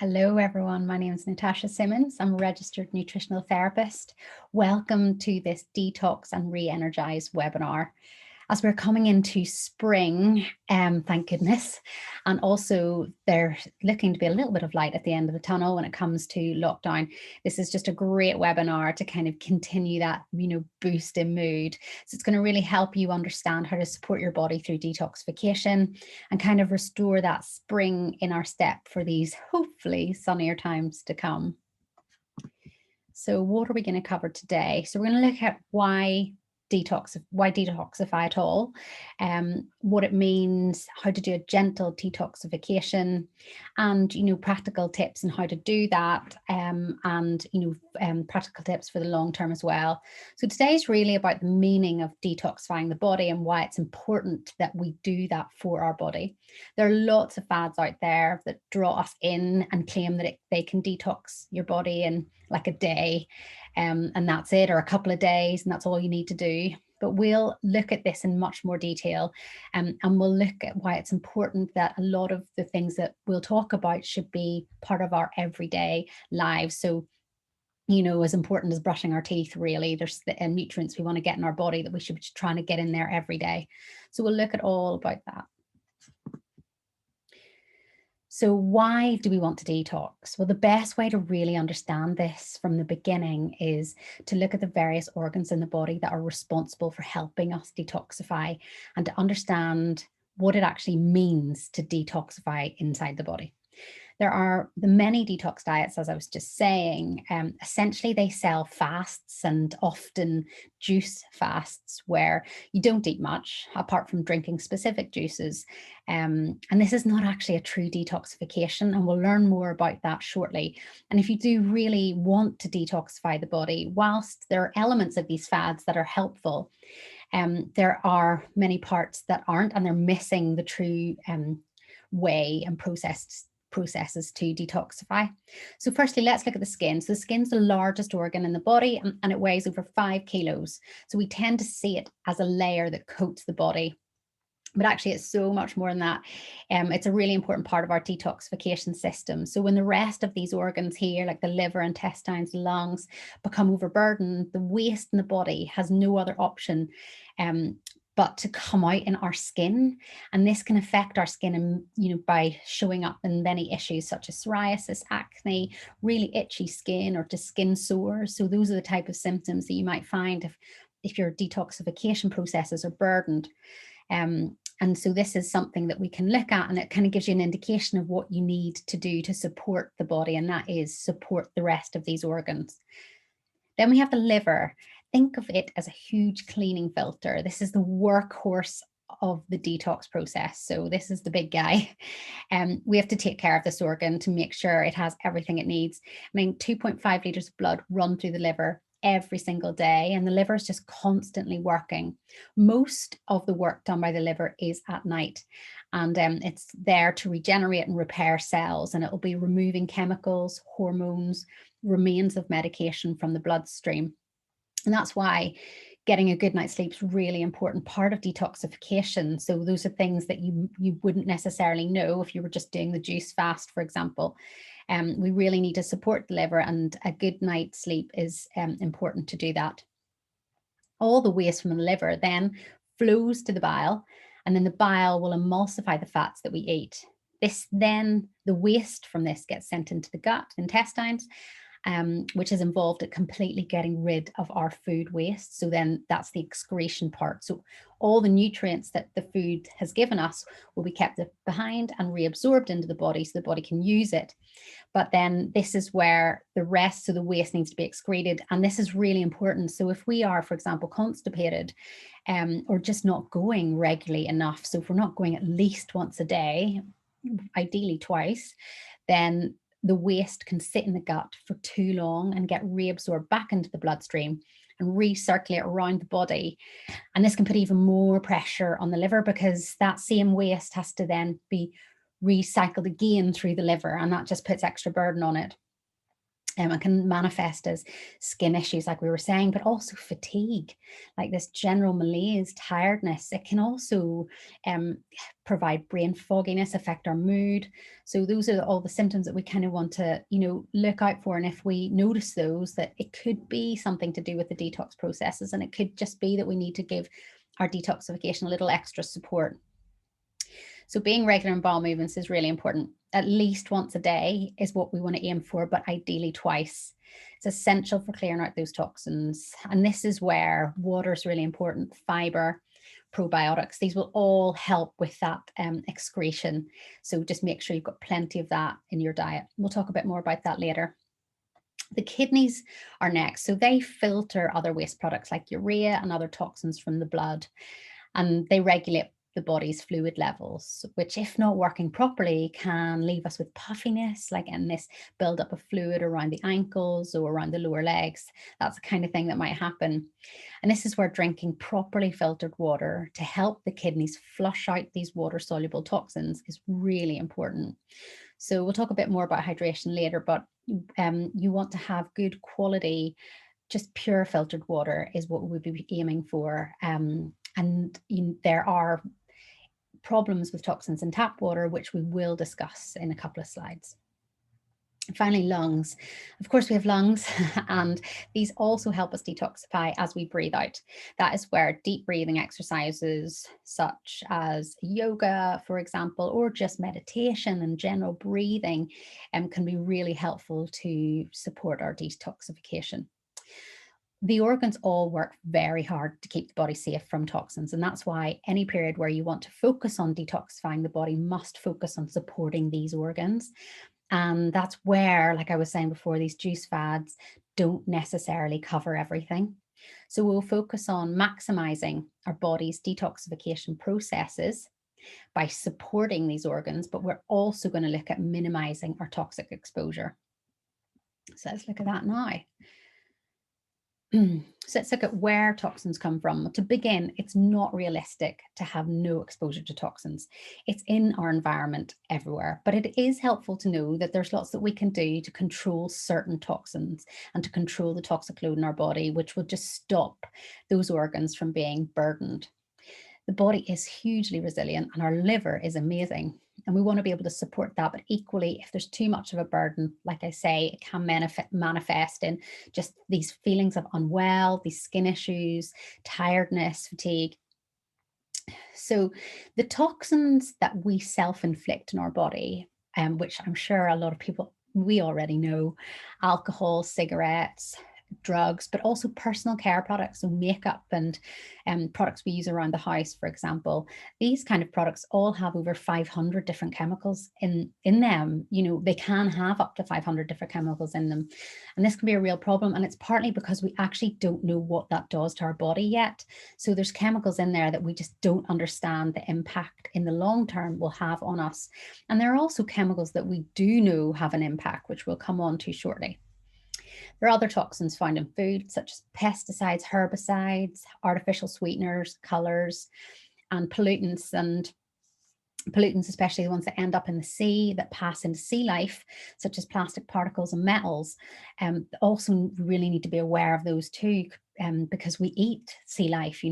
Hello, everyone. My name is Natasha Simmons. I'm a registered nutritional therapist. Welcome to this Detox and Re-energize webinar. As we're coming into spring, thank goodness, and also they're looking to be a little bit of light at the end of the tunnel when it comes to lockdown. This is just a great webinar to kind of continue that, boost in mood. So it's going to really help you understand how to support your body through detoxification and kind of restore that spring in our step for these hopefully sunnier times to come. So what are we going to cover today? So we're going to look at why detoxify at all, what it means, how to do a gentle detoxification, and practical tips on how to do that, and practical tips for the long term as well. So today is really about the meaning of detoxifying the body and why it's important that we do that for our body. There are lots of fads out there that draw us in and claim that they can detox your body in like a day, and that's it, or a couple of days, and that's all you need to do. But we'll look at this in much more detail, and we'll look at why it's important that a lot of the things that we'll talk about should be part of our everyday lives. So, as important as brushing our teeth, really, there's the nutrients we want to get in our body that we should be trying to get in there every day. So we'll look at all about that. So why do we want to detox? Well, the best way to really understand this from the beginning is to look at the various organs in the body that are responsible for helping us detoxify and to understand what it actually means to detoxify inside the body. There are the many detox diets, as I was just saying. Essentially, they sell fasts and often juice fasts where you don't eat much apart from drinking specific juices. And this is not actually a true detoxification, and we'll learn more about that shortly. And if you do really want to detoxify the body, whilst there are elements of these fads that are helpful, there are many parts that aren't, and they're missing the true way and processes to detoxify. So firstly, let's look at the skin. So the skin's the largest organ in the body, and it weighs over 5 kilos. So we tend to see it as a layer that coats the body. But actually, it's so much more than that. It's a really important part of our detoxification system. So when the rest of these organs here, like the liver, intestines, lungs, become overburdened, the waste in the body has no other option but to come out in our skin. And this can affect our skin, by showing up in many issues such as psoriasis, acne, really itchy skin, or just skin sores. So those are the type of symptoms that you might find if your detoxification processes are burdened. And so this is something that we can look at, and it kind of gives you an indication of what you need to do to support the body, and that is support the rest of these organs. Then we have the liver. Think of it as a huge cleaning filter. This is the workhorse of the detox process. So this is the big guy. We have to take care of this organ to make sure it has everything it needs. 2.5 liters of blood run through the liver every single day, and the liver is just constantly working. Most of the work done by the liver is at night, and it's there to regenerate and repair cells, and it will be removing chemicals, hormones, remains of medication from the bloodstream. And that's why getting a good night's sleep is a really important part of detoxification. So those are things that you wouldn't necessarily know if you were just doing the juice fast, for example. We really need to support the liver, and a good night's sleep is important to do that. All the waste from the liver then flows to the bile, and then the bile will emulsify the fats that we eat. The waste from this gets sent into the gut, intestines, which is involved at completely getting rid of our food waste. So then that's the excretion part. So all the nutrients that the food has given us will be kept behind and reabsorbed into the body so the body can use it. But then this is where the rest of the waste needs to be excreted. And this is really important. So if we are, for example, constipated, or just not going regularly enough, so if we're not going at least once a day, ideally twice, then the waste can sit in the gut for too long and get reabsorbed back into the bloodstream and recirculate around the body. And this can put even more pressure on the liver, because that same waste has to then be recycled again through the liver, and that just puts extra burden on it. It can manifest as skin issues, like we were saying, but also fatigue, like this general malaise, tiredness. It can also um, provide brain fogginess, affect our mood. So those are all the symptoms that we kind of want to, look out for. And if we notice those, that it could be something to do with the detox processes, and it could just be that we need to give our detoxification a little extra support. So being regular in bowel movements is really important. At least once a day is what we want to aim for, but ideally twice. It's essential for clearing out those toxins. And this is where water is really important, fiber, probiotics. These will all help with that excretion. So just make sure you've got plenty of that in your diet. We'll talk a bit more about that later. The kidneys are next. So they filter other waste products like urea and other toxins from the blood, and they regulate the body's fluid levels, which, if not working properly, can leave us with puffiness, like in this buildup of fluid around the ankles or around the lower legs. That's the kind of thing that might happen. And this is where drinking properly filtered water to help the kidneys flush out these water-soluble toxins is really important. So we'll talk a bit more about hydration later, but you want to have good quality, just pure filtered water is what we'll be aiming for. And there are problems with toxins in tap water, which we will discuss in a couple of slides. Finally, lungs. Of course, we have lungs, and these also help us detoxify as we breathe out. That is where deep breathing exercises such as yoga, for example, or just meditation and general breathing can be really helpful to support our detoxification. The organs all work very hard to keep the body safe from toxins. And that's why any period where you want to focus on detoxifying the body must focus on supporting these organs. And that's where, like I was saying before, these juice fads don't necessarily cover everything. So we'll focus on maximizing our body's detoxification processes by supporting these organs, but we're also going to look at minimizing our toxic exposure. So let's look at that now. So let's look at where toxins come from. To begin, it's not realistic to have no exposure to toxins. It's in our environment everywhere, but it is helpful to know that there's lots that we can do to control certain toxins and to control the toxic load in our body, which will just stop those organs from being burdened. The body is hugely resilient and our liver is amazing. And we want to be able to support that. But equally, if there's too much of a burden, like I say, it can manifest in just these feelings of unwell, these skin issues, tiredness, fatigue. So the toxins that we self-inflict in our body, which I'm sure a lot of people, we already know, alcohol, cigarettes, drugs, but also personal care products, so makeup and products we use around the house, for example. These kind of products all have over 500 different chemicals in them. They can have up to 500 different chemicals in them. And this can be a real problem. And it's partly because we actually don't know what that does to our body yet. So there's chemicals in there that we just don't understand the impact in the long term will have on us. And there are also chemicals that we do know have an impact, which we'll come on to shortly. There are other toxins found in food, such as pesticides, herbicides, artificial sweeteners, colors, and pollutants. And pollutants, especially the ones that end up in the sea, that pass into sea life, such as plastic particles and metals, also really need to be aware of those too, because we eat sea life,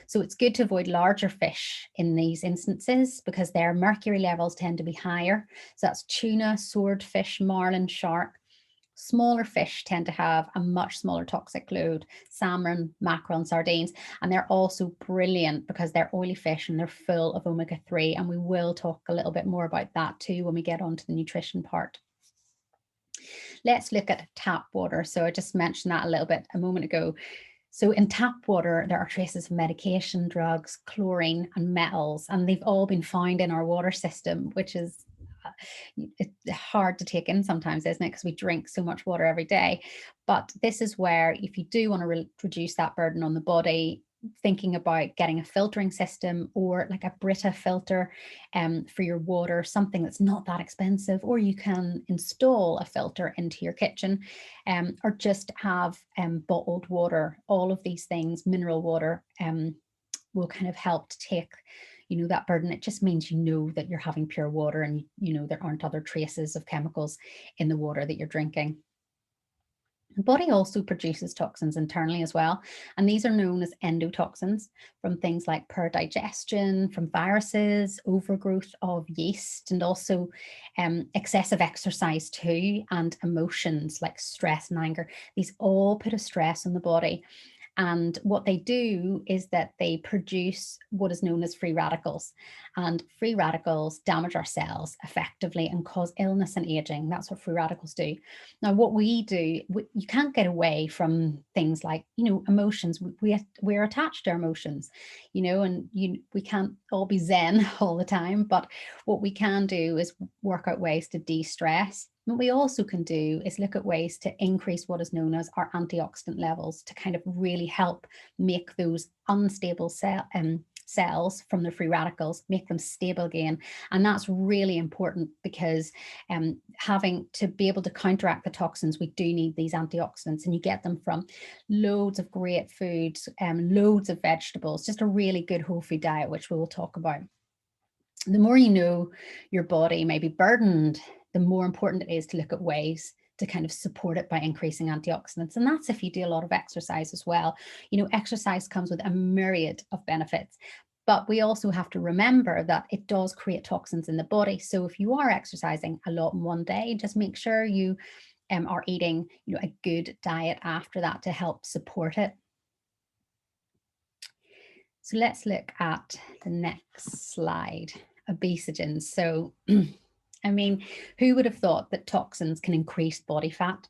So it's good to avoid larger fish in these instances because their mercury levels tend to be higher. So that's tuna, swordfish, marlin, shark. Smaller fish tend to have a much smaller toxic load, salmon, mackerel, and sardines. And they're also brilliant because they're oily fish and they're full of omega-3. And we will talk a little bit more about that too when we get onto the nutrition part. Let's look at tap water. So I just mentioned that a little bit a moment ago. So in tap water, there are traces of medication, drugs, chlorine, and metals, and they've all been found in our water system, which is it's hard to take in sometimes, isn't it? Because we drink so much water every day. But this is where, if you do want to reduce that burden on the body, thinking about getting a filtering system or like a Brita filter for your water, something that's not that expensive, or you can install a filter into your kitchen, or just have bottled water. All of these things, mineral water, will kind of help to take that burden. It just means that you're having pure water and there aren't other traces of chemicals in the water that you're drinking. The body also produces toxins internally as well, and these are known as endotoxins from things like poor digestion, from viruses, overgrowth of yeast, and also excessive exercise too, and emotions like stress and anger. These all put a stress on the body. And what they do is that they produce what is known as free radicals. And free radicals damage our cells effectively and cause illness and aging. That's what free radicals do. Now, what we do, you can't get away from things like, emotions. We're attached to our emotions, and we can't all be zen all the time. But what we can do is work out ways to de-stress. What we also can do is look at ways to increase what is known as our antioxidant levels to kind of really help make those unstable cells from the free radicals, make them stable again. And that's really important because having to be able to counteract the toxins, we do need these antioxidants, and you get them from loads of great foods, loads of vegetables, just a really good whole food diet, which we will talk about. The more you know your body may be burdened, the more important it is to look at ways to kind of support it by increasing antioxidants. And that's if you do a lot of exercise as well. Exercise comes with a myriad of benefits, but we also have to remember that it does create toxins in the body. So if you are exercising a lot in one day, just make sure you are eating a good diet after that to help support it. So let's look at the next slide, obesogens. So I mean, who would have thought that toxins can increase body fat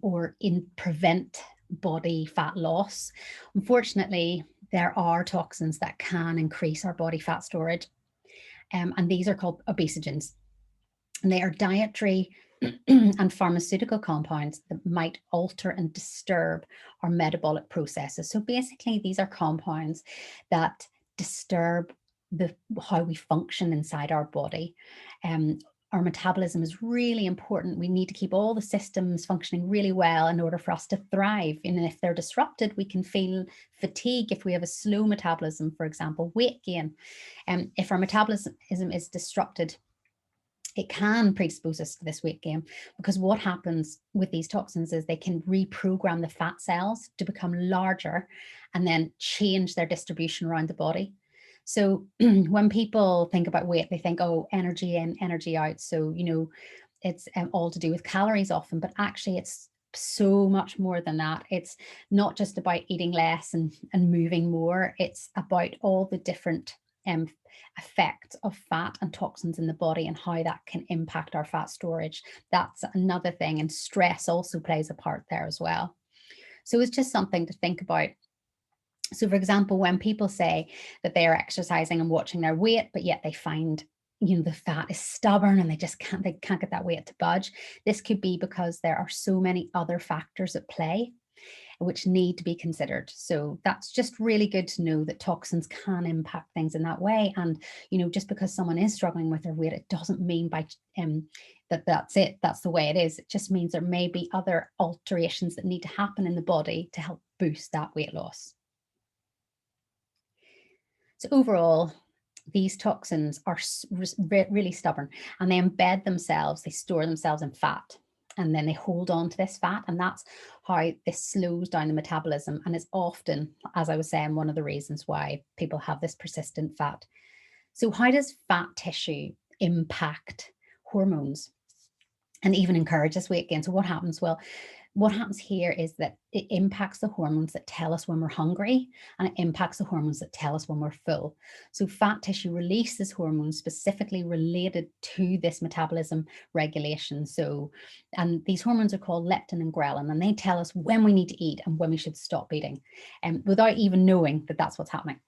or prevent body fat loss? Unfortunately, there are toxins that can increase our body fat storage, and these are called obesogens. And they are dietary and pharmaceutical compounds that might alter and disturb our metabolic processes. So basically, these are compounds that disturb how we function inside our body. Our metabolism is really important. We need to keep all the systems functioning really well in order for us to thrive. And if they're disrupted, we can feel fatigue. If we have a slow metabolism, for example, weight gain. If our metabolism is disrupted, it can predispose us to this weight gain, because what happens with these toxins is they can reprogram the fat cells to become larger and then change their distribution around the body. So when people think about weight, they think, oh, energy in, energy out. So, it's all to do with calories often, but actually it's so much more than that. It's not just about eating less and moving more. It's about all the different effects of fat and toxins in the body and how that can impact our fat storage. That's another thing. And stress also plays a part there as well. So it's just something to think about. So for example, when people say that they are exercising and watching their weight, but yet they find the fat is stubborn and they can't get that weight to budge, this could be because there are so many other factors at play which need to be considered. So that's just really good to know that toxins can impact things in that way. And, just because someone is struggling with their weight, it doesn't mean that's it. That's the way it is. It just means there may be other alterations that need to happen in the body to help boost that weight loss. So overall, these toxins are really stubborn, and they embed themselves, they store themselves in fat, and then they hold on to this fat, and that's how this slows down the metabolism, and is often, as I was saying, one of the reasons why people have this persistent fat. So how does fat tissue impact hormones and even encourages weight gain? So what happens? Well, what happens here is that it impacts the hormones that tell us when we're hungry, and it impacts the hormones that tell us when we're full. So fat tissue releases hormones specifically related to this metabolism regulation. And these hormones are called leptin and ghrelin, and they tell us when we need to eat and when we should stop eating, without even knowing that that's what's happening.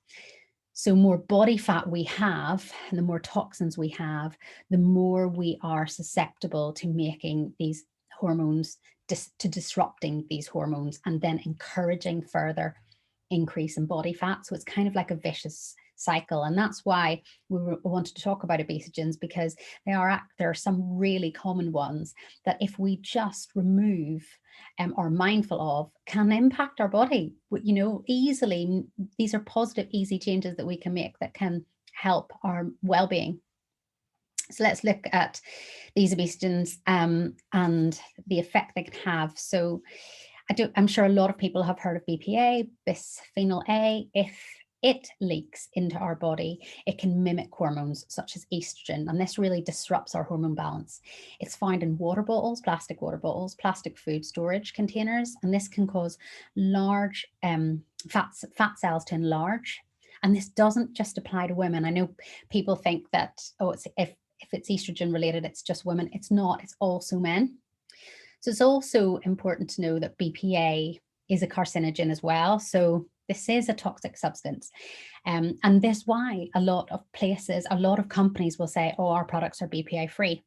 So more body fat we have, and the more toxins we have, the more we are susceptible to making these hormones, to disrupting these hormones, and then encouraging further increase in body fat. So it's kind of like a vicious cycle. And that's why we wanted to talk about obesogens, because there are some really common ones that if we just remove or mindful of, can impact our body, easily. These are positive, easy changes that we can make that can help our well-being. So let's look at these obesogens and the effect they can have. So I'm sure a lot of people have heard of BPA, bisphenol A. If it leaks into our body, it can mimic hormones such as estrogen, and this really disrupts our hormone balance. It's found in water bottles, plastic water bottles, plastic food storage containers, and this can cause large fat cells to enlarge. And this doesn't just apply to women. I know people think that, oh, if it's estrogen related, it's just women. It's not, it's also men. So it's also important to know that BPA is a carcinogen as well. So this is a toxic substance. And this is why a lot of places, a lot of companies will say, oh, our products are BPA free.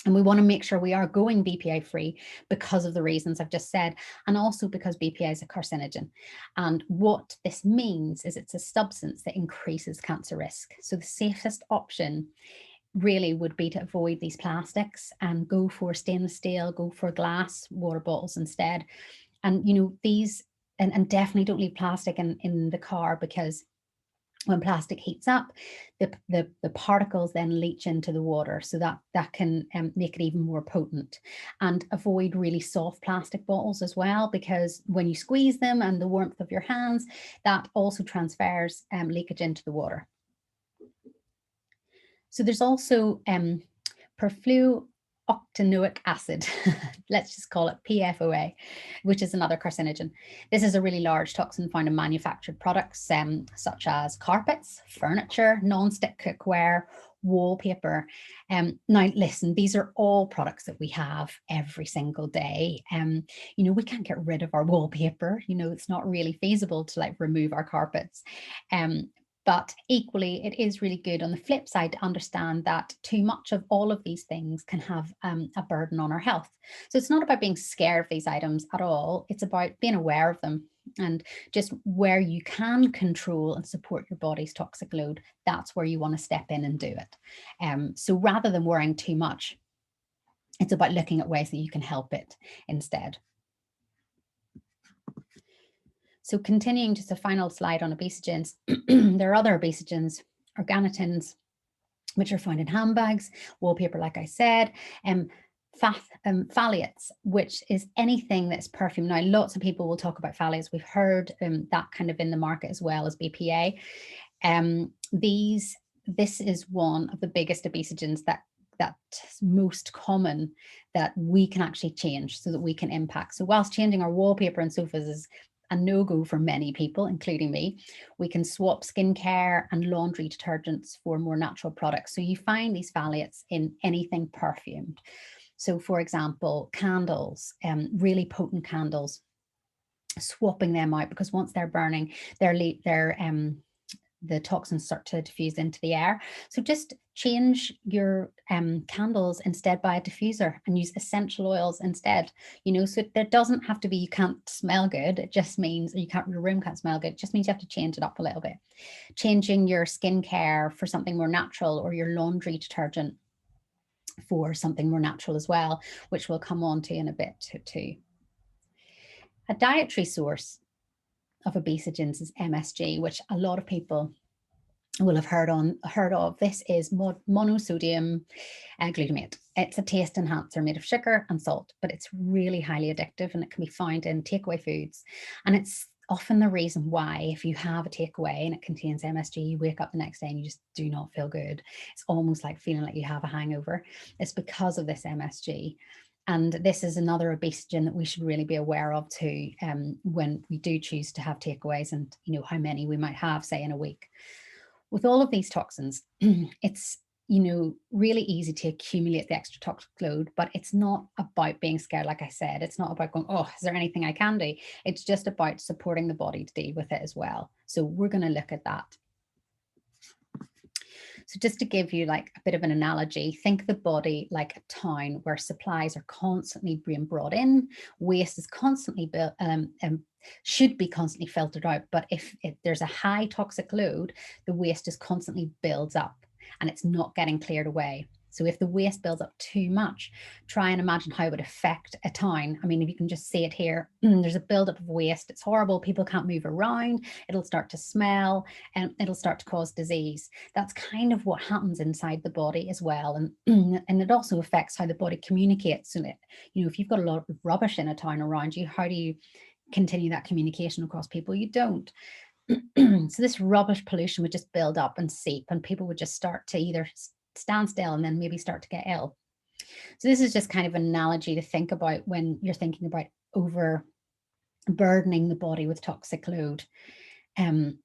And we want to make sure we are going BPA free because of the reasons I've just said, and also because BPA is a carcinogen. And what this means is it's a substance that increases cancer risk. So the safest option really would be to avoid these plastics and go for stainless steel, go for glass water bottles instead. And, you know, these, and definitely don't leave plastic in the car, because when plastic heats up, the particles then leach into the water, so that can make it even more potent. And avoid really soft plastic bottles as well, because when you squeeze them and the warmth of your hands, that also transfers leakage into the water. So there's also perfluoctanoic acid, let's just call it PFOA, which is another carcinogen. This is a really large toxin found in manufactured products such as carpets, furniture, non-stick cookware, wallpaper. Now listen, these are all products that we have every single day. You know, we can't get rid of our wallpaper. You know, it's not really feasible to like remove our carpets. But equally, it is really good on the flip side to understand that too much of all of these things can have a burden on our health. So it's not about being scared of these items at all. It's about being aware of them, and just where you can control and support your body's toxic load, that's where you want to step in and do it. So rather than worrying too much, it's about looking at ways that you can help it instead. So continuing, just a final slide on obesogens. There are other obesogens, organotins, which are found in handbags, wallpaper, like I said, phthalates, which is anything that's perfume. Now, lots of people will talk about phthalates. We've heard that kind of in the market as well as BPA. This is one of the biggest obesogens that's most common that we can actually change, so that we can impact. So whilst changing our wallpaper and sofas is a no-go for many people, including me, we can swap skincare and laundry detergents for more natural products. So you find these phthalates in anything perfumed. So for example, candles, really potent candles, swapping them out, because once they're burning, the toxins start to diffuse into the air. So just change your candles instead by a diffuser, and use essential oils instead. You know, so there doesn't have to be, you can't smell good. It just means your room can't smell good. It just means you have to change it up a little bit. Changing your skincare for something more natural, or your laundry detergent for something more natural as well, which we'll come on to in a bit too. A dietary source of obesogens is MSG, which a lot of people will have heard of. This is monosodium glutamate. It's a taste enhancer made of sugar and salt, but it's really highly addictive, and it can be found in takeaway foods. And it's often the reason why, if you have a takeaway and it contains MSG, you wake up the next day and you just do not feel good. It's almost like feeling like you have a hangover. It's because of this MSG. And this is another obesogen that we should really be aware of too, when we do choose to have takeaways, and you know how many we might have, say, in a week. With all of these toxins, it's, you know, really easy to accumulate the extra toxic load, but it's not about being scared. Like I said, it's not about going, oh, is there anything I can do? It's just about supporting the body to deal with it as well. So we're going to look at that. So just to give you like a bit of an analogy, think the body like a town where supplies are constantly being brought in, waste is constantly should be constantly filtered out. But if there's a high toxic load, the waste just constantly builds up and it's not getting cleared away. So if the waste builds up too much, try and imagine how it would affect a town. I mean, if you can just see it here, there's a buildup of waste. It's horrible. People can't move around. It'll start to smell and it'll start to cause disease. That's kind of what happens inside the body as well. And, and it also affects how the body communicates. And if you've got a lot of rubbish in a town around you, how do you continue that communication across people? You don't. So this rubbish pollution would just build up and seep, and people would just start to either stand still and then maybe start to get ill. So this is just kind of an analogy to think about when you're thinking about overburdening the body with toxic load. And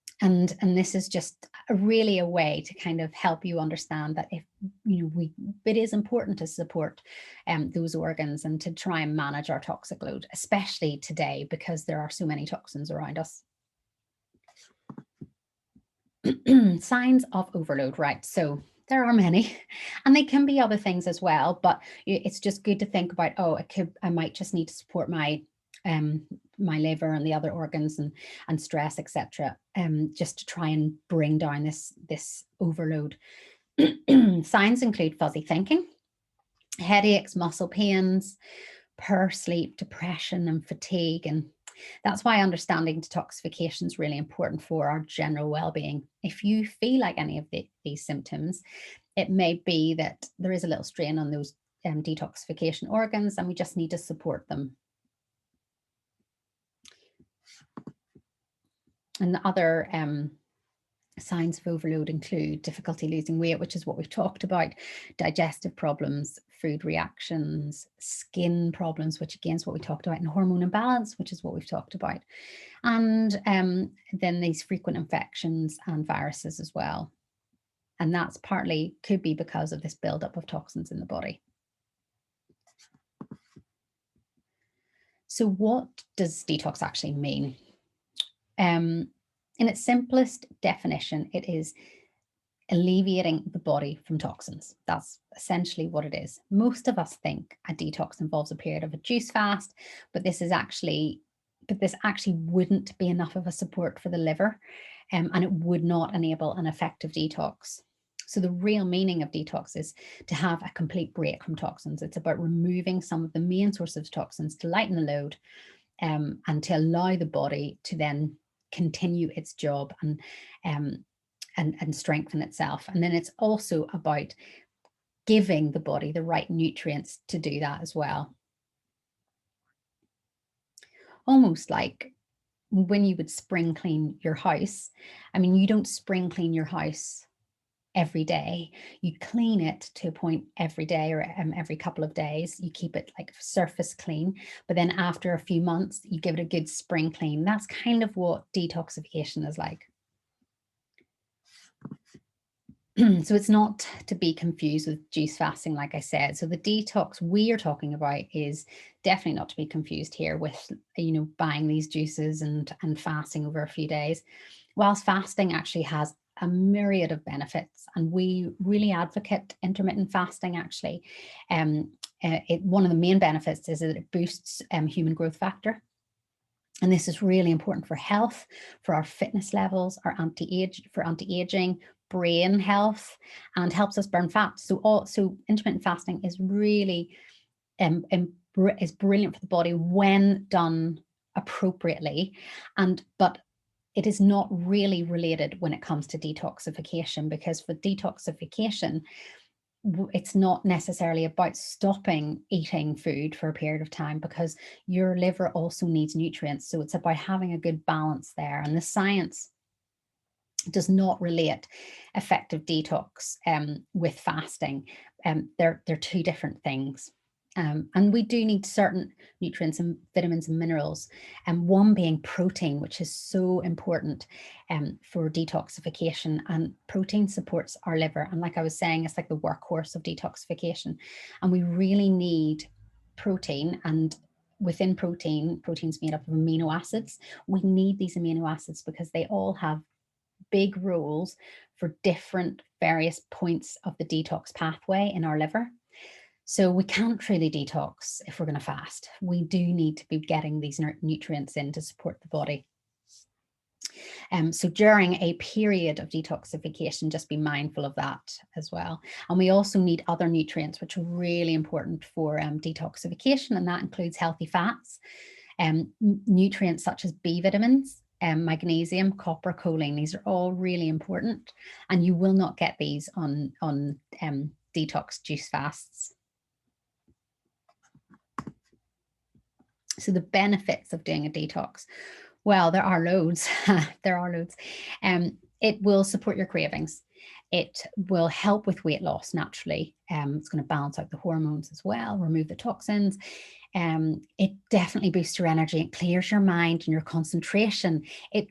this is just really a way to kind of help you understand that if it is important to support those organs and to try and manage our toxic load, especially today because there are so many toxins around us. Signs of overload, right? So there are many, and they can be other things as well, but it's just good to think about, I might just need to support my my liver and the other organs and stress, etc. Just to try and bring down this overload. Signs include fuzzy thinking, headaches, muscle pains, poor sleep, depression, and fatigue. And that's why understanding detoxification is really important for our general well-being. If you feel like any of these symptoms, it may be that there is a little strain on those detoxification organs, and we just need to support them. And the other signs of overload include difficulty losing weight, which is what we've talked about, digestive problems, food reactions, skin problems, which again is what we talked about, and hormone imbalance, which is what we've talked about. And then these frequent infections and viruses as well. And that's partly could be because of this buildup of toxins in the body. So what does detox actually mean? In its simplest definition, it is alleviating the body from toxins. That's essentially what it is. Most of us think a detox involves a period of a juice fast, but this actually wouldn't be enough of a support for the liver, and it would not enable an effective detox. So the real meaning of detox is to have a complete break from toxins. It's about removing some of the main sources of toxins to lighten the load, and to allow the body to then continue its job and strengthen itself. And then it's also about giving the body the right nutrients to do that as well. Almost like when you would spring clean your house. I mean, you don't spring clean your house every day. You clean it to a point every day or every couple of days. You keep it like surface clean, but then after a few months, you give it a good spring clean. That's kind of what detoxification is like. So it's not to be confused with juice fasting, like I said. So the detox we are talking about is definitely not to be confused here with, buying these juices and fasting over a few days. Whilst fasting actually has a myriad of benefits, and we really advocate intermittent fasting actually. One of the main benefits is that it boosts human growth factor. And this is really important for health, for our fitness levels, for anti-aging, brain health, and helps us burn fat. So intermittent fasting is really is brilliant for the body when done appropriately, but it is not really related when it comes to detoxification, because for detoxification, it's not necessarily about stopping eating food for a period of time, because your liver also needs nutrients. So it's about having a good balance there. And the science does not relate effective detox with fasting. They're two different things. And we do need certain nutrients and vitamins and minerals, and one being protein, which is so important for detoxification. And protein supports our liver. And like I was saying, it's like the workhorse of detoxification. And we really need protein. And within protein's made up of amino acids. We need these amino acids because they all have big roles for different various points of the detox pathway in our liver. So we can't truly detox if we're going to fast. We do need to be getting these nutrients in to support the body. So during a period of detoxification, just be mindful of that as well. And we also need other nutrients, which are really important for detoxification, and that includes healthy fats, nutrients such as B vitamins, magnesium, copper, choline. These are all really important, and you will not get these on detox juice fasts. So the benefits of doing a detox, well, there are loads. There are loads. It will support your cravings. It will help with weight loss naturally. It's going to balance out the hormones as well, remove the toxins. It definitely boosts your energy. It clears your mind and your concentration. It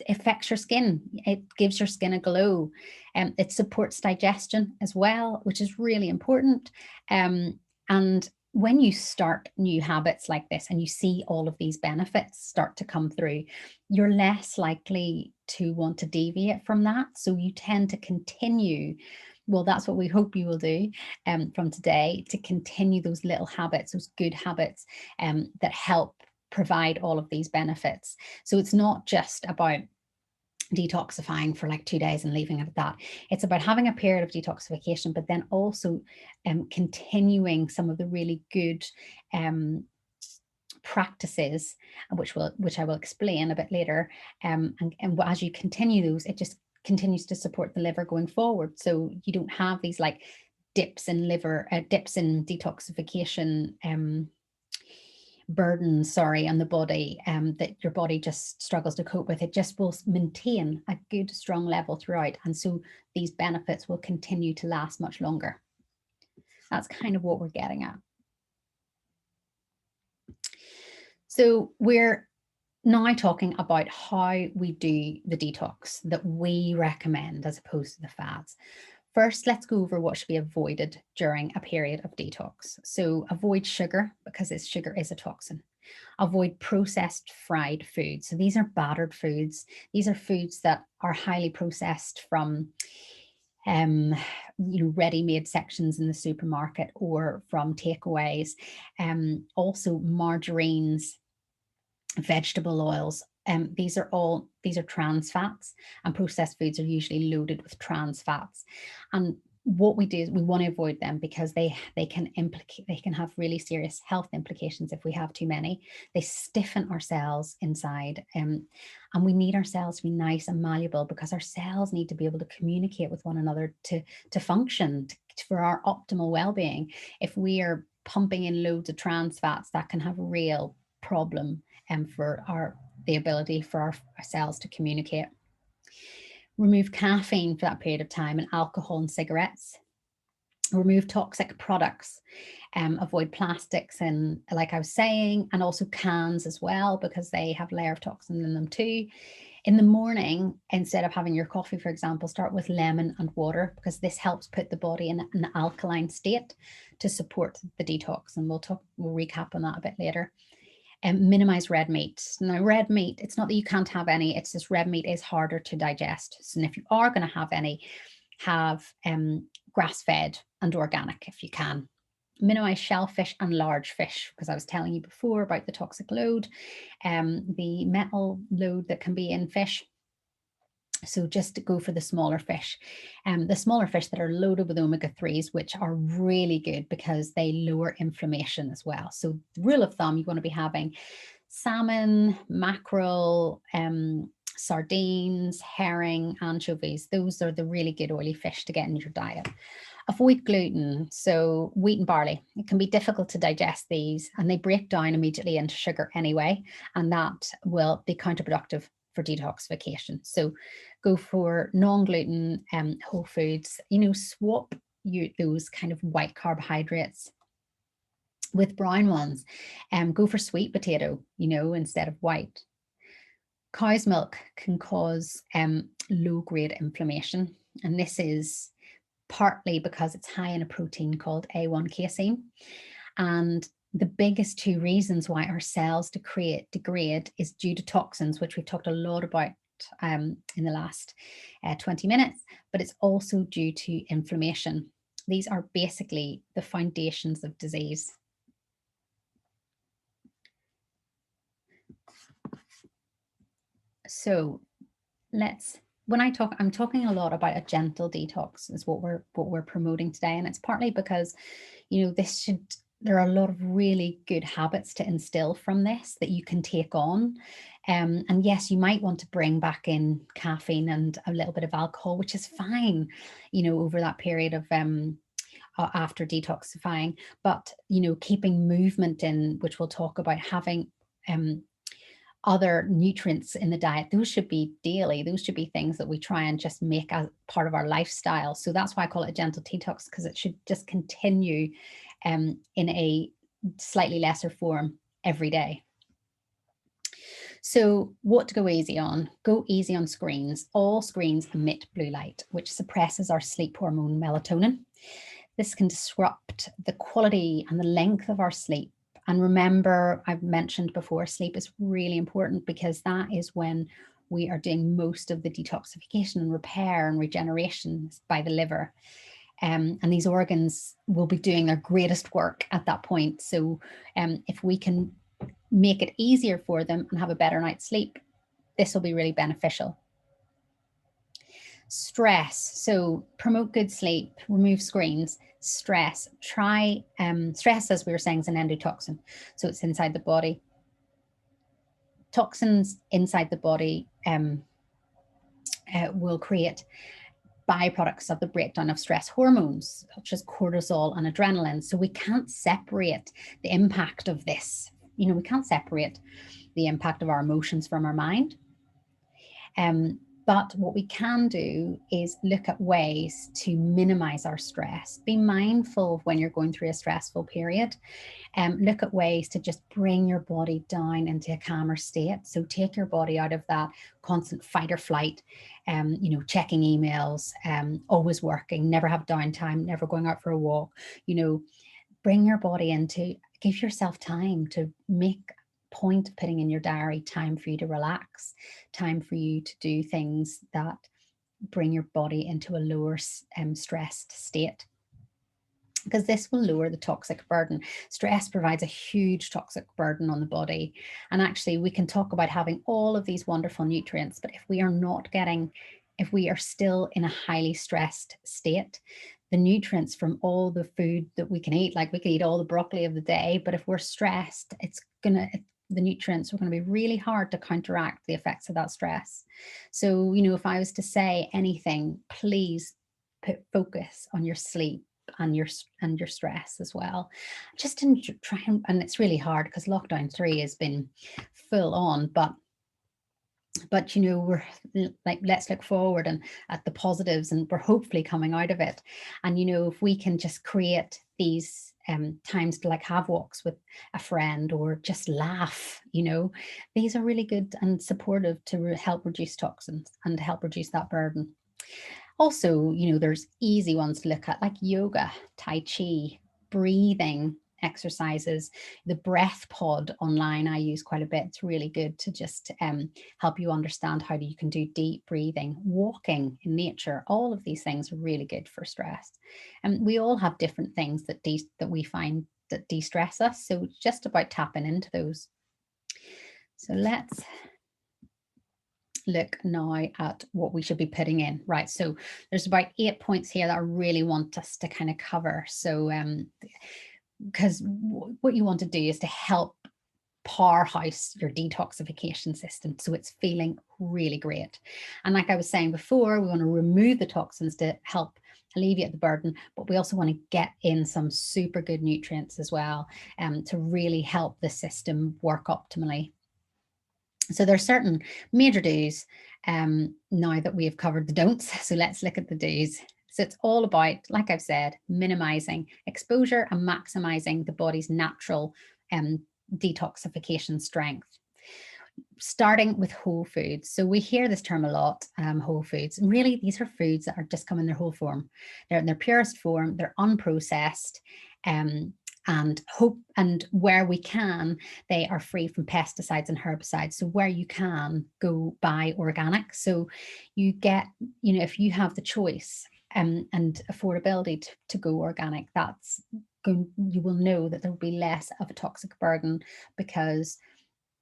affects your skin. It gives your skin a glow. It supports digestion as well, which is really important. And when you start new habits like this and you see all of these benefits start to come through, you're less likely to want to deviate from that. So you tend to continue. Well, that's what we hope you will do from today, to continue those little habits, those good habits that help provide all of these benefits. So it's not just about detoxifying for like 2 days and leaving it at that. It's about having a period of detoxification, but then also continuing some of the really good practices, which I will explain a bit later. And as you continue those, it just continues to support the liver going forward. So you don't have these like dips in detoxification burdens, on the body that your body just struggles to cope with. It just will maintain a good, strong level throughout. And so these benefits will continue to last much longer. That's kind of what we're getting at. So we're now talking about how we do the detox that we recommend as opposed to the fads. First, let's go over what should be avoided during a period of detox. So avoid sugar, because sugar is a toxin. Avoid processed fried foods. So these are battered foods. These are foods that are highly processed from ready-made sections in the supermarket or from takeaways. Also margarines, vegetable oils. These are trans fats, and processed foods are usually loaded with trans fats. And what we do is we want to avoid them because they can have really serious health implications if we have too many. They stiffen our cells inside, and we need our cells to be nice and malleable, because our cells need to be able to communicate with one another to function for our optimal well-being. If we are pumping in loads of trans fats, that can have a real problem for the ability for our cells to communicate. Remove caffeine for that period of time, and alcohol and cigarettes. Remove toxic products. Avoid plastics, and like I was saying, and also cans as well, because they have a layer of toxins in them too. In the morning, instead of having your coffee, for example, start with lemon and water, because this helps put the body in an alkaline state to support the detox. And we'll recap on that a bit later. Minimize red meat. Now, red meat, it's not that you can't have any, it's just red meat is harder to digest. So if you are going to have any, have grass-fed and organic if you can. Minimize shellfish and large fish, because I was telling you before about the toxic load, the metal load that can be in fish. So just go for the smaller fish, the smaller fish that are loaded with omega-3s, which are really good because they lower inflammation as well. So the rule of thumb, you want to be having salmon, mackerel, sardines, herring, anchovies. Those are the really good oily fish to get in your diet. Avoid gluten. So wheat and barley, it can be difficult to digest these, and they break down immediately into sugar anyway, and that will be counterproductive for detoxification. So go for non-gluten whole foods. Swap those kind of white carbohydrates with brown ones. Go for sweet potato, instead of white. Cow's milk can cause low-grade inflammation, and this is partly because it's high in a protein called A1 casein. And the biggest two reasons why our cells degrade is due to toxins, which we've talked a lot about in the last 20 minutes, but it's also due to inflammation. These are basically the foundations of disease. So when I'm talking a lot about a gentle detox is what we're promoting today. And it's partly because, there are a lot of really good habits to instill from this that you can take on. And yes, you might want to bring back in caffeine and a little bit of alcohol, which is fine, over that period of after detoxifying. But, keeping movement in, which we'll talk about, having other nutrients in the diet, those should be daily. Those should be things that we try and just make as part of our lifestyle. So that's why I call it a gentle detox, because it should just continue in a slightly lesser form every day. So what to go easy on? Go easy on screens. All screens emit blue light, which suppresses our sleep hormone melatonin. This can disrupt the quality and the length of our sleep. And remember, I've mentioned before, sleep is really important because that is when we are doing most of the detoxification and repair and regeneration by the liver. And these organs will be doing their greatest work at that point. So if we can make it easier for them and have a better night's sleep, this will be really beneficial. Stress. So promote good sleep, remove screens. Stress. Stress, as we were saying, is an endotoxin. So it's inside the body. Toxins inside the body will create byproducts of the breakdown of stress hormones, such as cortisol and adrenaline. So we can't separate the impact of this. We can't separate the impact of our emotions from our mind. But what we can do is look at ways to minimize our stress. Be mindful of when you're going through a stressful period. Look at ways to just bring your body down into a calmer state. So take your body out of that constant fight or flight, checking emails, always working, never have downtime, never going out for a walk. Bring your body into, give yourself time to make point of putting in your diary time for you to relax, time for you to do things that bring your body into a lower stressed state, because this will lower the toxic burden. Stress provides a huge toxic burden on the body. And actually, we can talk about having all of these wonderful nutrients, but if we are still in a highly stressed state, the nutrients from all the food that we can eat, like we can eat all the broccoli of the day, but if we're stressed, the nutrients are going to be really hard to counteract the effects of that stress. So, if I was to say anything, please put focus on your sleep and your stress as well. Just to try and it's really hard because lockdown 3 has been full on, but we're like, let's look forward and at the positives, and we're hopefully coming out of it. And if we can just create these times to like have walks with a friend or just laugh, these are really good and supportive to help reduce toxins and help reduce that burden. Also, there's easy ones to look at, like yoga, tai chi, breathing exercises. The breath pod online I use quite a bit. It's really good to just help you understand how you can do deep breathing. Walking in nature, all of these things are really good for stress. And we all have different things that we find that de-stress us. So it's just about tapping into those. So let's look now at what we should be putting in. Right, so there's about 8 points here that I really want us to kind of cover. So because what you want to do is to help powerhouse your detoxification system so it's feeling really great. And like I was saying before, we want to remove the toxins to help alleviate the burden, but we also want to get in some super good nutrients as well to really help the system work optimally. So there are certain major do's now that we have covered the don'ts. So let's look at the do's. So it's all about, like I've said, minimizing exposure and maximizing the body's natural detoxification strength. Starting with whole foods. So we hear this term a lot, whole foods. And really, these are foods that are just come in their whole form. They're in their purest form, they're unprocessed, and where we can, they are free from pesticides and herbicides. So where you can, go buy organic. So you get, if you have the choice and affordability to go organic, you will know that there will be less of a toxic burden, because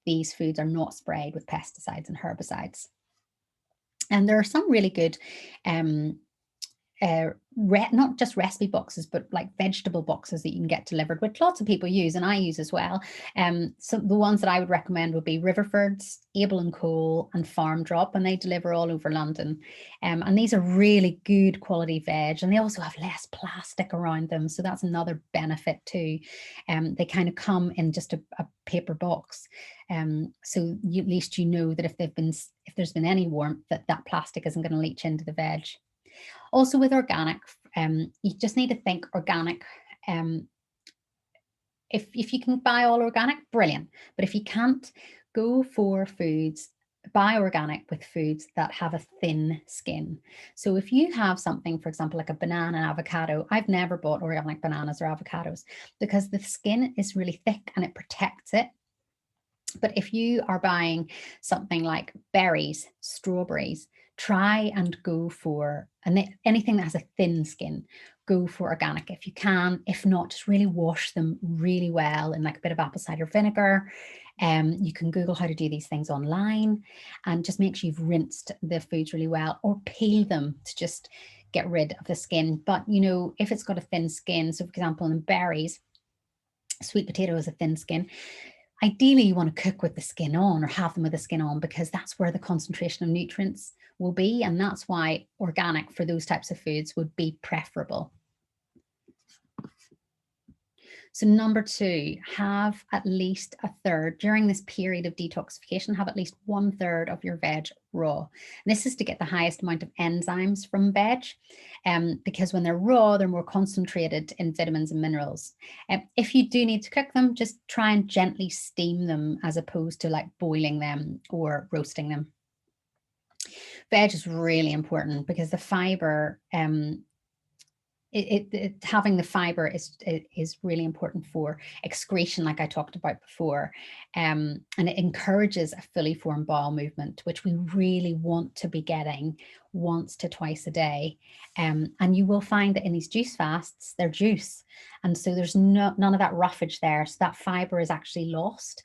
these foods are not sprayed with pesticides and herbicides. And there are some really good not just recipe boxes, but like vegetable boxes that you can get delivered, which lots of people use and I use as well. So the ones that I would recommend would be Riverford's, Able and Cole, and Farm Drop, and they deliver all over London. And these are really good quality veg, and they also have less plastic around them, so that's another benefit too. They kind of come in just a paper box, so at least you know that if there's been any warmth, that plastic isn't going to leach into the veg. Also with organic, you just need to think organic. If you can buy all organic, brilliant. But if you can't, go for foods, buy organic with foods that have a thin skin. So if you have something, for example, like a banana and avocado, I've never bought organic bananas or avocados because the skin is really thick and it protects it. But if you are buying something like berries, strawberries, try and go for anything that has a thin skin, go for organic if you can. If not, just really wash them really well in like a bit of apple cider vinegar. You can Google how to do these things online, and just make sure you've rinsed the foods really well, or peel them to just get rid of the skin. But you know, if it's got a thin skin, so for example, in berries, sweet potato has a thin skin. Ideally, you want to cook with the skin on or have them with the skin on, because that's where the concentration of nutrients will be. And that's why organic for those types of foods would be preferable. So number 2, have at least a third during this period of detoxification, have at least 1/3 of your veg raw. And this is to get the highest amount of enzymes from veg, because when they're raw, they're more concentrated in vitamins and minerals. If you do need to cook them, just try and gently steam them as opposed to like boiling them or roasting them. Veg is really important because the fiber, having the fiber is really important for excretion, like I talked about before, and it encourages a fully formed bowel movement, which we really want to be getting once to twice a day. And you will find that in these juice fasts, they're juice, and so there's none of that roughage there, so that fiber is actually lost,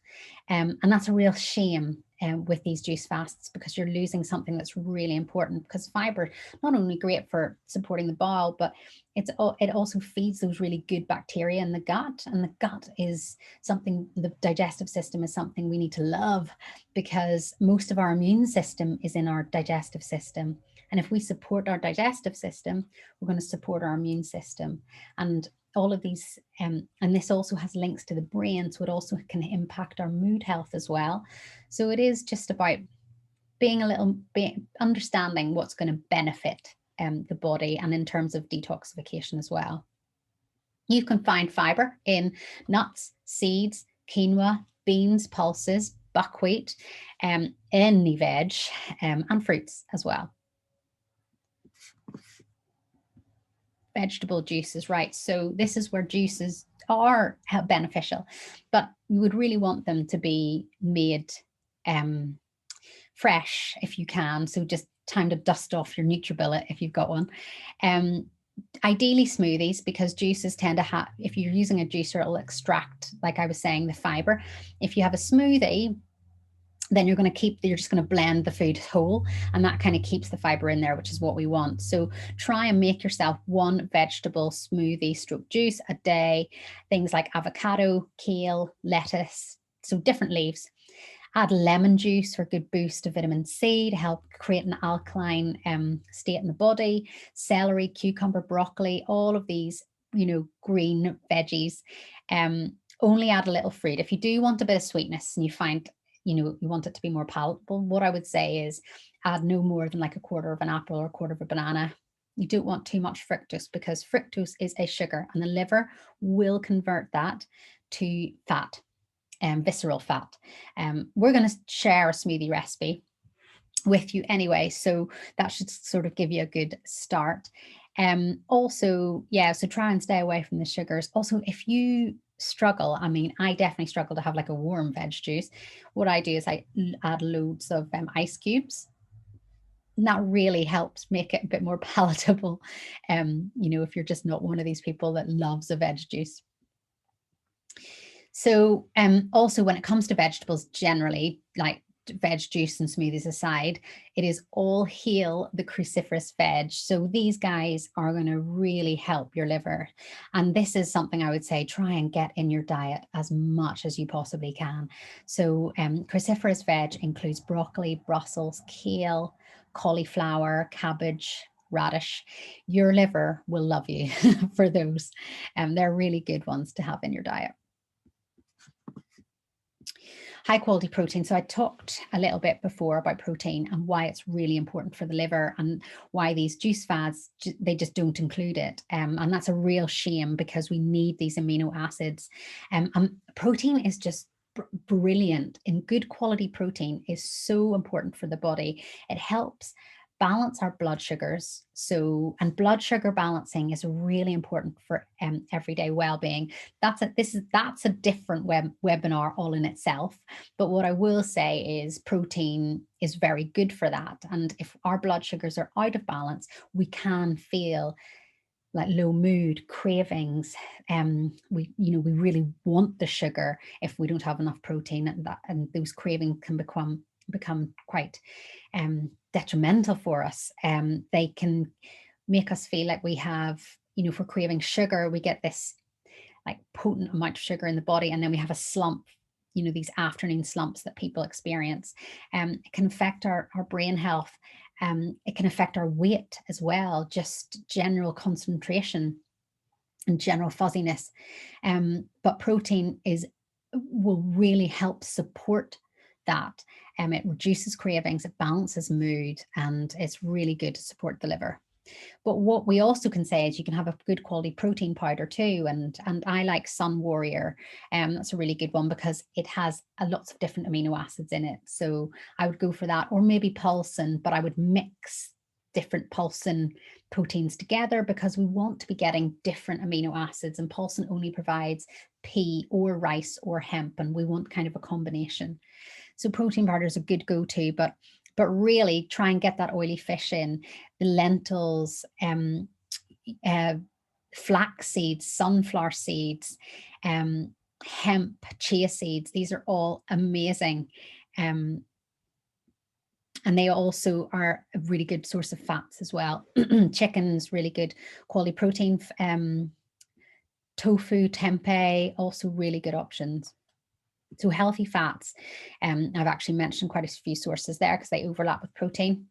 and that's a real shame. With these juice fasts, because you're losing something that's really important, because fiber not only great for supporting the bowel, but it also feeds those really good bacteria in the gut, and the gut is something, the digestive system is something we need to love, because most of our immune system is in our digestive system, and if we support our digestive system, we're going to support our immune system. And all of these, and this also has links to the brain, so it also can impact our mood health as well. So it is just about being a little bit understanding what's going to benefit the body, and in terms of detoxification as well. You can find fiber in nuts, seeds, quinoa, beans, pulses, buckwheat, any veg, and fruits as well. Vegetable juices, right? So this is where juices are beneficial, but you would really want them to be made fresh if you can. So just time to dust off your NutriBullet if you've got one. Ideally smoothies, because juices tend to have, if you're using a juicer, it'll extract, like I was saying, the fiber. If you have a smoothie, then you're just going to blend the food whole, and that kind of keeps the fiber in there, which is what we want. So try and make yourself one vegetable smoothie stroke juice a day. Things like avocado, kale, lettuce, so different leaves. Add lemon juice for a good boost of vitamin C to help create an alkaline state in the body. Celery, cucumber, broccoli, all of these, green veggies. Only add a little fruit. If you do want a bit of sweetness and you find you want it to be more palatable, what I would say is add no more than like a quarter of an apple or a quarter of a banana. You don't want too much fructose, because fructose is a sugar, and the liver will convert that to fat, visceral fat. We're going to share a smoothie recipe with you anyway, so that should sort of give you a good start. Also, so try and stay away from the sugars. Also, if you struggle, I definitely struggle to have like a warm veg juice, what I do is I add loads of ice cubes, and that really helps make it a bit more palatable, if you're just not one of these people that loves a veg juice. So also when it comes to vegetables, generally, like veg juice and smoothies aside, it is all hail the cruciferous veg. So these guys are going to really help your liver. And this is something I would say, try and get in your diet as much as you possibly can. So cruciferous veg includes broccoli, Brussels, kale, cauliflower, cabbage, radish. Your liver will love you for those. They're really good ones to have in your diet. High quality protein. So I talked a little bit before about protein and why it's really important for the liver, and why these juice fads, they just don't include it. And that's a real shame, because we need these amino acids. And protein is just brilliant. In good quality protein is so important for the body. It helps balance our blood sugars. So, and blood sugar balancing is really important for everyday well-being. That's a different webinar all in itself. But what I will say is protein is very good for that. And if our blood sugars are out of balance, we can feel like low mood, cravings. We really want the sugar if we don't have enough protein, and those cravings can become quite detrimental for us. They can make us feel like we have, if we're craving sugar, we get this like potent amount of sugar in the body, and then we have a slump, these afternoon slumps that people experience. It can affect our brain health. It can affect our weight as well, just general concentration and general fuzziness. But protein will really help support that. It reduces cravings, it balances mood, and it's really good to support the liver. But what we also can say is you can have a good quality protein powder too. And I like Sun Warrior. That's a really good one because it has lots of different amino acids in it. So I would go for that, or maybe Pulsin, but I would mix different Pulsin proteins together, because we want to be getting different amino acids, and Pulsin only provides pea or rice or hemp, and we want kind of a combination. So protein powder is a good go-to, but really try and get that oily fish in, the lentils, flax seeds, sunflower seeds, hemp, chia seeds. These are all amazing. And they also are a really good source of fats as well. Chicken's really good quality protein. Tofu, tempeh, also really good options. So healthy fats, I've actually mentioned quite a few sources there because they overlap with protein.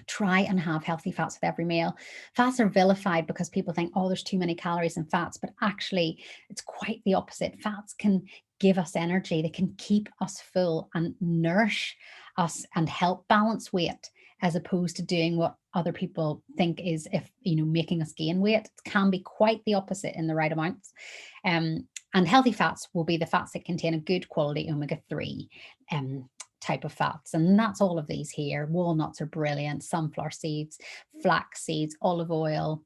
Try and have healthy fats with every meal. Fats are vilified because people think, oh, there's too many calories in fats, but actually it's quite the opposite. Fats can give us energy. They can keep us full and nourish us and help balance weight, as opposed to doing what other people think is, making us gain weight. It can be quite the opposite in the right amounts. And healthy fats will be the fats that contain a good quality omega-3 type of fats. And that's all of these here. Walnuts are brilliant, sunflower seeds, flax seeds, olive oil,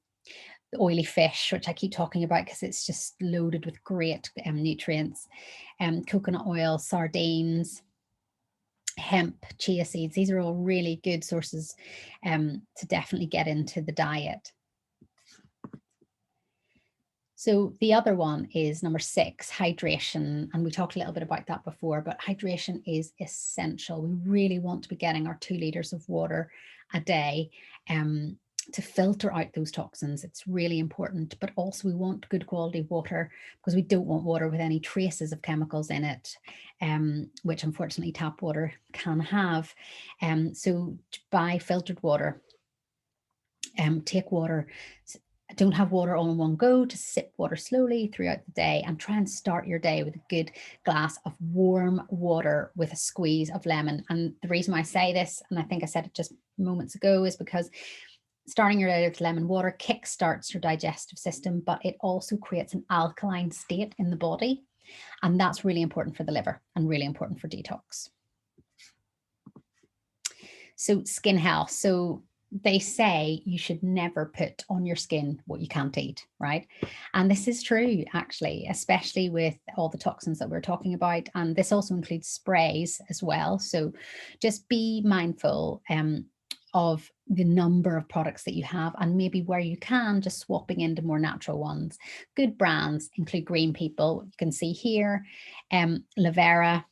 the oily fish, which I keep talking about because it's just loaded with great nutrients, coconut oil, sardines, hemp, chia seeds. These are all really good sources to definitely get into the diet. So the other one is number 6, hydration. And we talked a little bit about that before, but hydration is essential. We really want to be getting our 2 liters of water a day to filter out those toxins. It's really important, but also we want good quality water, because we don't want water with any traces of chemicals in it, which unfortunately tap water can have. So buy filtered water, take water. Don't have water all in one go, to sip water slowly throughout the day, and try and start your day with a good glass of warm water with a squeeze of lemon. And the reason why I say this, and I think I said it just moments ago, is because starting your day with lemon water kickstarts your digestive system, but it also creates an alkaline state in the body. And that's really important for the liver and really important for detox. So skin health. So they say you should never put on your skin what you can't eat, right? And this is true, actually, especially with all the toxins that we're talking about. And this also includes sprays as well. So just be mindful of the number of products that you have, and maybe where you can, just swapping into more natural ones. Good brands include Green People, you can see here. Lavera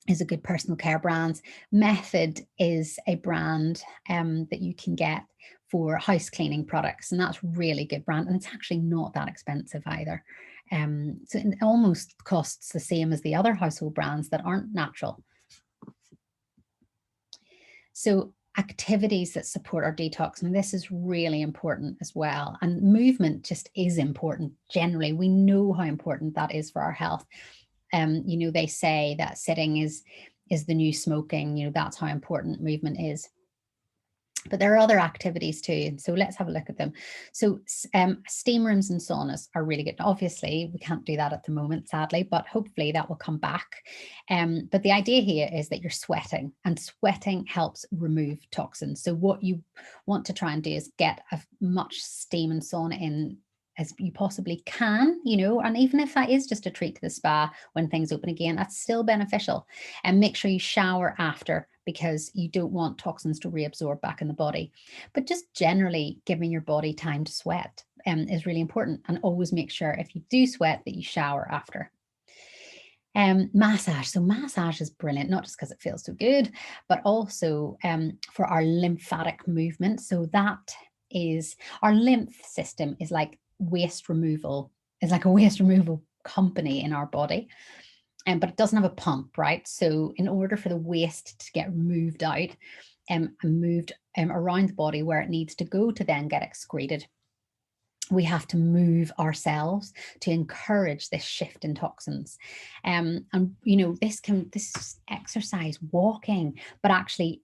is a good personal care brand. Method is a brand that you can get for house cleaning products, and that's really good brand, and it's actually not that expensive either. So it almost costs the same as the other household brands that aren't natural. So activities that support our detox, and this is really important as well. And movement just is important. Generally, we know how important that is for our health. You know, they say that sitting is the new smoking. You know, that's how important movement is. But there are other activities too, and so let's have a look at them. So steam rooms and saunas are really good. Obviously, we can't do that at the moment, sadly, but hopefully that will come back. But the idea here is that you're sweating, and sweating helps remove toxins. So what you want to try and do is get as much steam and sauna in as you possibly can, you know, and even if that is just a treat to the spa when things open again, that's still beneficial. And make sure you shower after, because you don't want toxins to reabsorb back in the body. But just generally giving your body time to sweat is really important. And always make sure if you do sweat that you shower after. Massage. So massage is brilliant, not just because it feels so good, but also for our lymphatic movement. So that is, our lymph system is like waste removal, is like a waste removal company in our body. But it doesn't have a pump, right? So in order for the waste to get moved out and moved around the body where it needs to go to then get excreted, we have to move ourselves to encourage this shift in toxins. And you know, this exercise, walking, but actually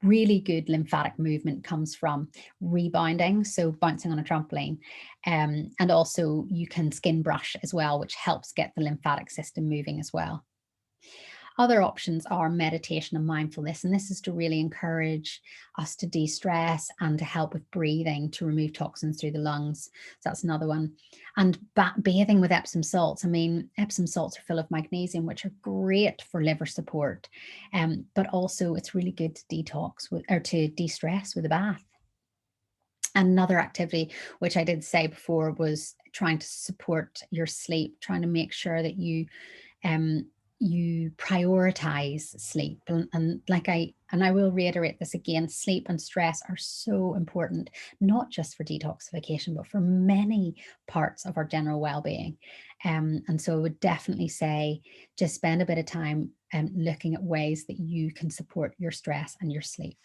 really good lymphatic movement comes from rebounding, so bouncing on a trampoline. And also you can skin brush as well, which helps get the lymphatic system moving as well. Other options are meditation and mindfulness, and this is to really encourage us to de-stress and to help with breathing to remove toxins through the lungs. So that's another one. And bathing with Epsom salts. I mean, Epsom salts are full of magnesium, which are great for liver support, but also it's really good to detox with, or to de-stress with a bath. Another activity, which I did say before, was trying to support your sleep, trying to make sure that you prioritize sleep. And I will reiterate this again, sleep and stress are so important, not just for detoxification, but for many parts of our general well-being. And so I would definitely say just spend a bit of time looking at ways that you can support your stress and your sleep.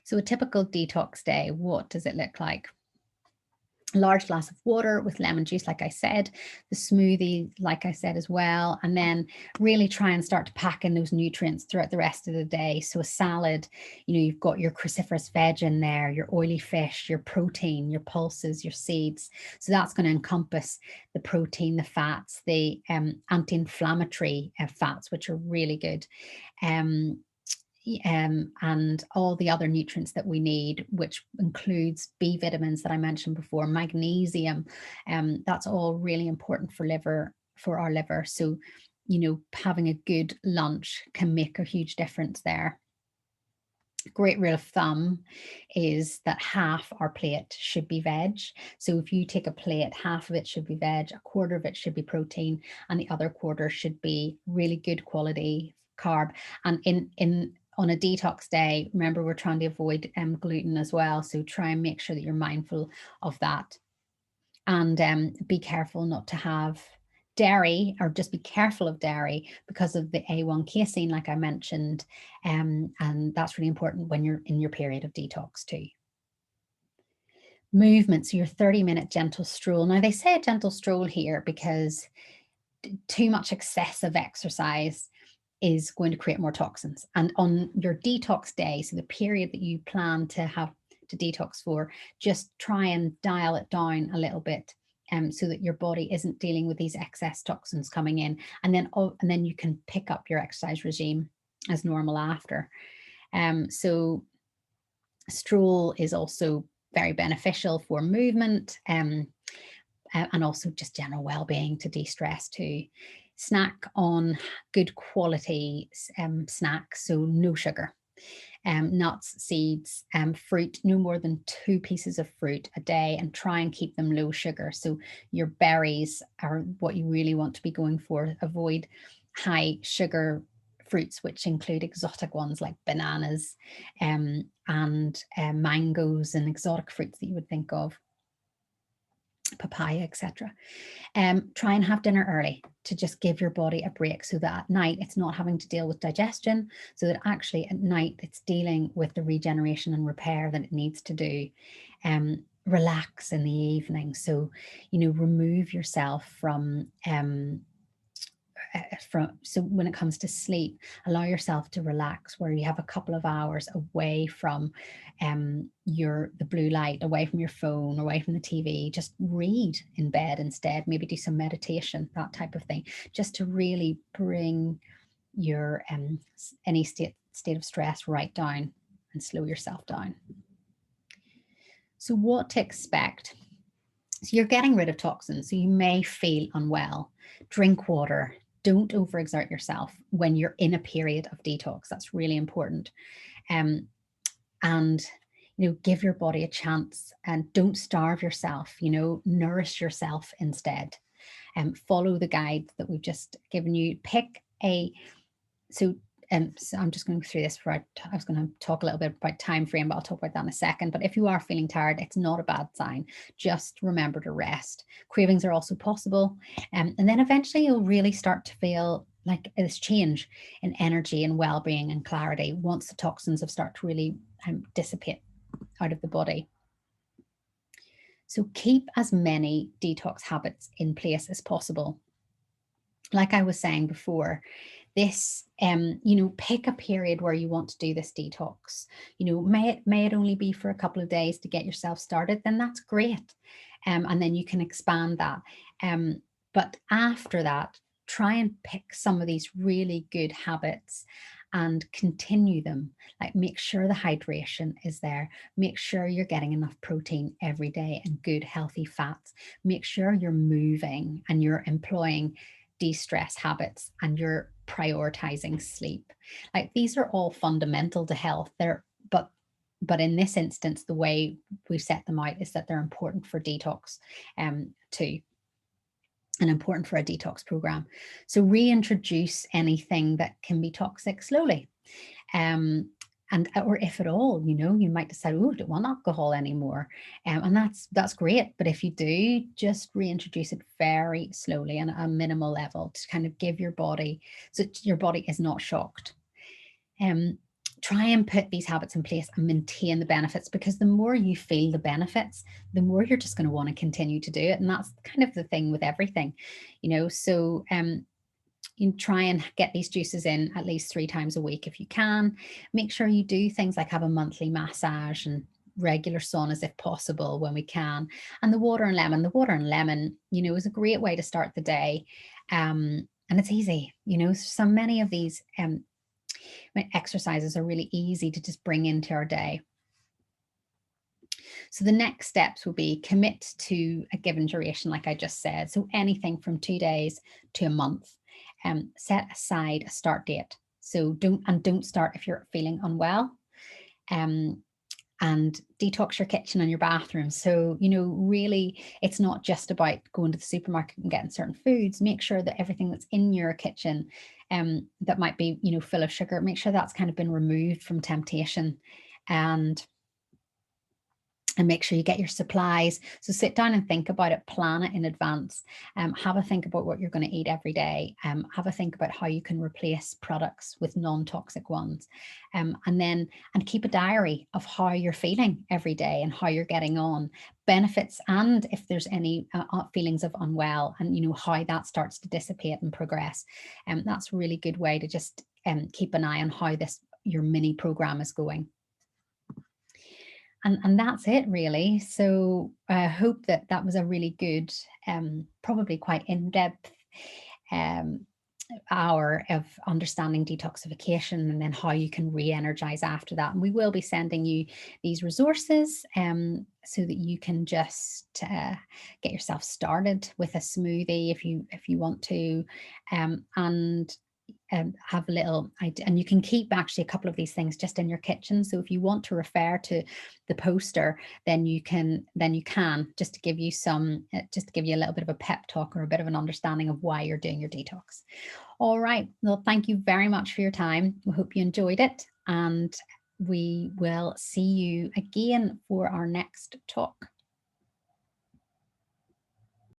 So a typical detox day, what does it look like? A large glass of water with lemon juice, like I said, the smoothie, like I said as well, and then really try and start to pack in those nutrients throughout the rest of the day. So a salad, you know, you've got your cruciferous veg in there, your oily fish, your protein, your pulses, your seeds. So that's going to encompass the protein, the fats, the anti-inflammatory fats, which are really good. And all the other nutrients that we need, which includes B vitamins that I mentioned before, magnesium. That's all really important for our liver. So, you know, having a good lunch can make a huge difference there. Great rule of thumb is that half our plate should be veg. So if you take a plate, half of it should be veg, a quarter of it should be protein, and the other quarter should be really good quality carb. And on a detox day, remember, we're trying to avoid gluten as well. So try and make sure that you're mindful of that. And be careful not to have dairy, or just be careful of dairy because of the A1 casein, like I mentioned. And that's really important when you're in your period of detox too. Movement, so your 30-minute gentle stroll. Now they say a gentle stroll here because too much excessive exercise is going to create more toxins. And on your detox day, so the period that you plan to have to detox for, just try and dial it down a little bit, so that your body isn't dealing with these excess toxins coming in. And then you can pick up your exercise regime as normal after. So stroll is also very beneficial for movement. and also just general well-being to de-stress too. Snack on good quality snacks, so no sugar. Nuts, seeds, fruit, no more than 2 pieces of fruit a day, and try and keep them low sugar. So your berries are what you really want to be going for. Avoid high sugar fruits, which include exotic ones like bananas and mangoes and exotic fruits that you would think of, papaya, etc. Try and have dinner early to just give your body a break, so that at night it's not having to deal with digestion, so that actually at night it's dealing with the regeneration and repair that it needs to do. Relax in the evening. So, remove yourself so when it comes to sleep, allow yourself to relax, where you have a couple of hours away from the blue light, away from your phone, away from the TV. Just read in bed instead, maybe do some meditation, that type of thing, just to really bring your any state of stress right down and slow yourself down. So what to expect? So you're getting rid of toxins, so you may feel unwell. Drink water. Don't overexert yourself when you're in a period of detox. That's really important. And give your body a chance, and don't starve yourself. Nourish yourself instead. Follow the guide that we've just given you. So I'm just going through this I was going to talk a little bit about time frame, but I'll talk about that in a second. But if you are feeling tired, it's not a bad sign. Just remember to rest. Cravings are also possible. And then eventually you'll really start to feel like this change in energy and well-being and clarity once the toxins have started to really dissipate out of the body. So keep as many detox habits in place as possible. Like I was saying before, this, pick a period where you want to do this detox. May it only be for a couple of days to get yourself started, then that's great. And then you can expand that. But after that, try and pick some of these really good habits and continue them. Like, make sure the hydration is there. Make sure you're getting enough protein every day and good healthy fats. Make sure you're moving and you're employing de-stress habits, and you're prioritizing sleep. Like, these are all fundamental to health. But in this instance, the way we've set them out is that they're important for detox too, and important for a detox program. So reintroduce anything that can be toxic slowly. Or if at all, you might decide, oh, I don't want alcohol anymore. And that's great. But if you do, just reintroduce it very slowly and at a minimal level to kind of give your body, so your body is not shocked. Try and put these habits in place and maintain the benefits, because the more you feel the benefits, the more you're just going to want to continue to do it. And that's kind of the thing with everything, so you try and get these juices in at least 3 times a week if you can. Make sure you do things like have a monthly massage and regular saunas if possible when we can. And the water and lemon, is a great way to start the day. And it's easy, so many of these exercises are really easy to just bring into our day. So the next steps will be commit to a given duration, like I just said. So anything from 2 days to a month. Set aside a start date. So don't start if you're feeling unwell. And detox your kitchen and your bathroom. So, really, it's not just about going to the supermarket and getting certain foods. Make sure that everything that's in your kitchen that might be, full of sugar, make sure that's kind of been removed from temptation. And make sure you get your supplies. So sit down and think about it, plan it in advance. Have a think about what you're going to eat every day. Have a think about how you can replace products with non-toxic ones. And keep a diary of how you're feeling every day and how you're getting on, benefits, and if there's any feelings of unwell, and how that starts to dissipate and progress. That's a really good way to just keep an eye on how your mini program is going. And that's it, really. So I hope that was a really good, probably quite in-depth hour of understanding detoxification and then how you can re-energize after that. And we will be sending you these resources so that you can just get yourself started with a smoothie if you want to, and have a little idea, and you can keep actually a couple of these things just in your kitchen. So if you want to refer to the poster, then you can just to give you just to give you a little bit of a pep talk or a bit of an understanding of why you're doing your detox. All right. Well, thank you very much for your time. We hope you enjoyed it, and we will see you again for our next talk.